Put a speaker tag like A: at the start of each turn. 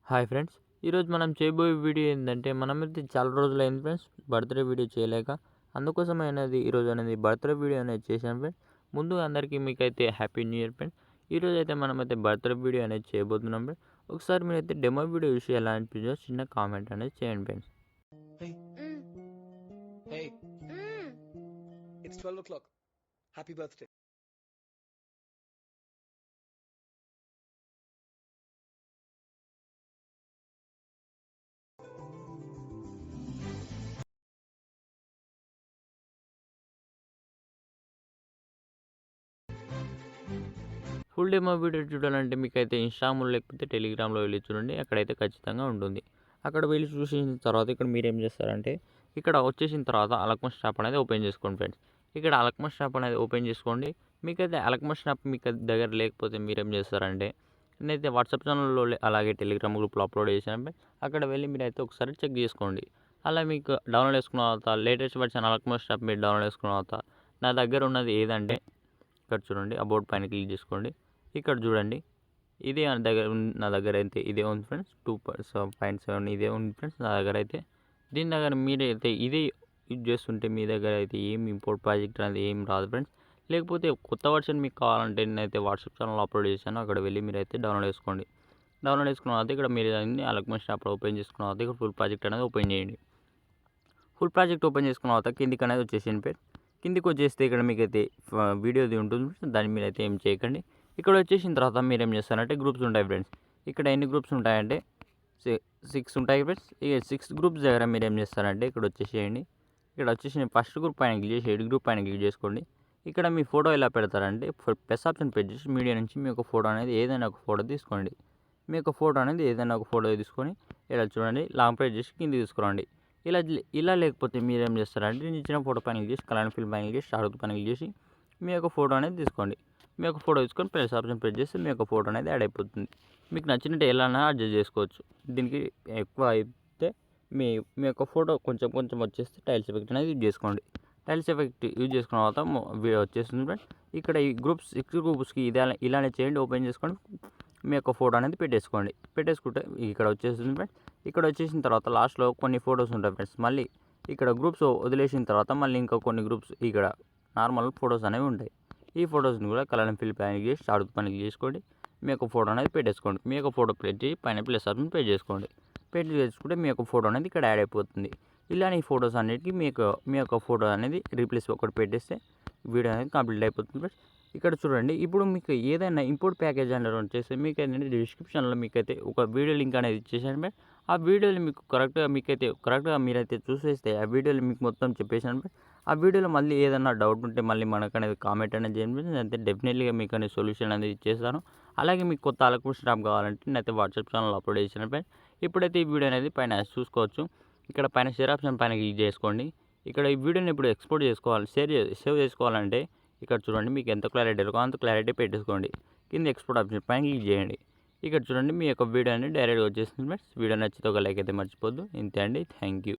A: Hi friends, ఈరోజు మనం చేయబోయే వీడియో ఏంటంటే మనమైతే చాలా రోజులైంది ఫ్రెండ్స్ బర్త్డే వీడియో చేయలేక. అందుకోసం ఈరోజు అనేది బర్త్డే వీడియో అనేది చేశాను ఫ్రెండ్స్. ముందుగా అందరికీ మీకైతే హ్యాపీ న్యూ ఇయర్ ఫ్రెండ్స్. ఈరోజు అయితే మనమైతే బర్త్డే వీడియో అనేది చేయబోతున్నాం ఫ్రెండ్స్. ఒకసారి మీరైతే డెమో వీడియో చూసి ఎలా అనిపించో చిన్న కామెంట్ అనేది చేయండి friends.
B: Hey. Hey. It's 12 o'clock. Happy birthday.
A: Full demo video చూడాలంటే మీకైతే ఇన్స్టాగ్రామ్లో లేకపోతే టెలిగ్రామ్లో వెళ్ళి చూడండి. అక్కడైతే ఖచ్చితంగా ఉంటుంది. అక్కడ వెళ్ళి చూసిన తర్వాత ఇక్కడ మీరేం చేస్తారంటే ఇక్కడ వచ్చేసిన తర్వాత అలక్మస్ షాప్ అనేది ఓపెన్ చేసుకోండి ఫ్రెండ్స్. ఇక్కడ అలక్మస్ షాప్ అనేది ఓపెన్ చేసుకోండి. మీకైతే అలక్మస్ షాప్ మీకు దగ్గర లేకపోతే మీరేం చేస్తారంటే నేనైతే వాట్సాప్ ఛానల్లో అలాగే టెలిగ్రామ్ గ్రూప్లో అప్లోడ్ చేశాను. అక్కడ వెళ్ళి మీరైతే ఒకసారి చెక్ చేసుకోండి. అలా మీకు డౌన్లోడ్ చేసుకున్న తర్వాత లేటెస్ట్ వర్షన్ అలక్మస్ షాప్ మీరు డౌన్లోడ్ చేసుకున్న తర్వాత నా దగ్గర ఉన్నది ఏదంటే ఇక్కడ చూడండి, అబౌట్ పైన క్లిక్ చేసుకోండి. ఇక్కడ చూడండి, ఇదే నా దగ్గర అయితే ఇదే ఉంది ఫ్రెండ్స్. 2.7 ఇదే ఉంది ఫ్రెండ్స్ నా దగ్గర అయితే. దీని దగ్గర మీరైతే ఇదే యూజ్ చేస్తుంటే మీ దగ్గర అయితే ఏం ఇంపోర్ట్ ప్రాజెక్ట్ అనేది ఏం రాదు ఫ్రెండ్స్. లేకపోతే కొత్త వర్షన్ మీకు కావాలంటే నేనైతే వాట్సాప్ ఛానల్ అప్లోడ్ చేశాను. అక్కడ వెళ్ళి మీరైతే డౌన్లోడ్ చేసుకోండి. డౌన్లోడ్ చేసుకున్న తర్వాత ఇక్కడ మీరు అన్ని అలక్మస్ షాప్ ఓపెన్ చేసుకున్న తర్వాత ఇక్కడ ఫుల్ ప్రాజెక్ట్ అనేది ఓపెన్ చేయండి. ఫుల్ ప్రాజెక్ట్ ఓపెన్ చేసుకున్న తర్వాత కిందికి అనేది వచ్చేసింది ఫ్రెండ్స్. కిందికి వచ్చేస్తే ఇక్కడ మీకైతే వీడియోది ఉంటుంది. దాని మీద అయితే ఏం చేయకండి. ఇక్కడ వచ్చేసిన తర్వాత మీరు ఏం చేస్తారంటే గ్రూప్స్ ఉంటాయి ఫ్రెండ్స్. ఇక్కడ ఎన్ని గ్రూప్స్ ఉంటాయంటే 6 ఉంటాయి ఫ్రెండ్స్. ఈ 6 గ్రూప్స్ దగ్గర మీరు ఏం చేస్తారంటే ఇక్కడ వచ్చేసేయండి. ఇక్కడ వచ్చేసి ఫస్ట్ గ్రూప్ పైన క్లిక్ చేసి ఎడ్ గ్రూప్ పైన క్లిక్ చేసుకోండి. ఇక్కడ మీ ఫోటో ఎలా పెడతారంటే ప్లస్ ఆప్షన్ పెట్టి చేసి మీడియా నుంచి మీ యొక్క ఫోటో అనేది ఏదైనా ఒక ఫోటో తీసుకోండి. మీ యొక్క ఫోటో అనేది ఏదైనా ఒక ఫోటో తీసుకొని ఇలా చూడండి లాంగ్ ప్రెస్ చేసి కింద తీసుకురండి. ఇలా లేకపోతే మీరు ఏం చేస్తారంటే నేను ఇచ్చిన ఫోటో పైన క్లిక్ చేసి కలర్ ఫిల్ పైన క్లిక్ చేసి షార్ట్ పైన క్లిక్ చేసి మీ యొక్క ఫోటో అనేది తీసుకోండి. మీ యొక్క ఫోటో తీసుకొని ప్లస్ ఆప్షన్ ప్రెస్ చేస్తే మీ యొక్క ఫోటో అనేది యాడ్ అయిపోతుంది. మీకు నచ్చినట్టు ఎలా అడ్జస్ట్ చేసుకోవచ్చు. దీనికి ఎక్కువ అయితే మీ యొక్క ఫోటో కొంచెం వచ్చేస్తే టైల్స్ ఎఫెక్ట్ అనేది యూజ్ చేసుకోండి. టైల్స్ ఎఫెక్ట్ యూజ్ చేసుకున్న తర్వాత వచ్చేస్తుంది ఫ్రెండ్స్. ఇక్కడ ఈ గ్రూప్స్ 6 గ్రూప్స్కి ఇలానే చేయండి. ఓపెన్ చేసుకొని మీ యొక్క ఫోటో అనేది పెట్టేసుకుంటే ఇక్కడ వచ్చేస్తుంది ఫ్రెండ్స్. ఇక్కడ వచ్చేసిన తర్వాత లాస్ట్లో కొన్ని ఫొటోస్ ఉంటాయి ఫ్రెండ్స్. మళ్ళీ ఇక్కడ గ్రూప్స్ వదిలేసిన తర్వాత మళ్ళీ ఇంకా కొన్ని గ్రూప్స్ ఇక్కడ నార్మల్ ఫొటోస్ అనేవి ఉంటాయి. ఈ ఫొటోస్ని కూడా కలర్ ఫిల్ పైన చేసి షార్ట్ పైన చేసుకోండి. మీ యొక్క ఫోటో అనేది పెట్టేసుకోండి. మీ యొక్క ఫోటో పెట్టి పైన ప్లస్ ఆప్షన్ పే చేసుకోండి. చేసుకుంటే మీ యొక్క ఫోటో అనేది ఇక్కడ యాడ్ అయిపోతుంది. ఇలానే ఈ ఫొటోస్ అన్నిటికీ మీ యొక్క ఫోటో అనేది రీప్లేస్ ఒకటి పెట్టేస్తే వీడియో అనేది కంప్లీట్ అయిపోతుంది ఫ్రెండ్స్. ఇక్కడ చూడండి, ఇప్పుడు మీకు ఏదైనా ఇంపోర్ట్ ప్యాకేజ్ అనేది వచ్చేసి మీకు ఏంటంటే డిస్క్రిప్షన్లో మీకైతే ఒక వీడియో లింక్ అనేది ఇచ్చేసాను ఫ్రెండ్స్. ఆ వీడియోలు మీకు కరెక్ట్గా మీరైతే చూసేస్తే ఆ వీడియోలు మీకు మొత్తం చెప్పేసాను ఫ్రెండ్స్. ఆ వీడియోలో మళ్ళీ ఏదైనా డౌట్ ఉంటే మళ్ళీ మనకు అనేది కామెంట్ అనేది చేయండి. నేనైతే డెఫినెట్లీగా మీకు అనేది సొల్యూషన్ అనేది ఇచ్చేస్తాను. అలాగే మీకు కొత్త అలక్మస్ షాప్ కావాలంటే నేనైతే వాట్సాప్ ఛానల్ అప్లోడ్ చేశాను ఫ్రెండ్స్. ఇప్పుడైతే ఈ వీడియో అనేది పైన చూసుకోవచ్చు. ఇక్కడ పైన షేర్ ఆప్షన్ పైన క్లిక్ చేసుకోండి. ఇక్కడ ఈ వీడియోని ఇప్పుడు ఎక్స్పోర్ట్ చేసుకోవాలి, సేవ్ చేసుకోవాలంటే ఇక్కడ చూడండి, మీకు ఎంత క్లారిటీ இருக்கో అంత క్లారిటీ పెట్టేసుకోండి. కింద ఎక్స్పోర్ట్ ఆప్షన్ పైన క్లిక్ చేయండి. ఇక్కడ చూడండి, మీ యొక్క వీడియో అనేది డైరెక్ట్గా వచ్చేస్తుంది ఫ్రెండ్స్. వీడియో నచ్చితే ఒక లైక్ అయితే మర్చిపోద్దు. ఇంతే అండి, థ్యాంక్ యూ.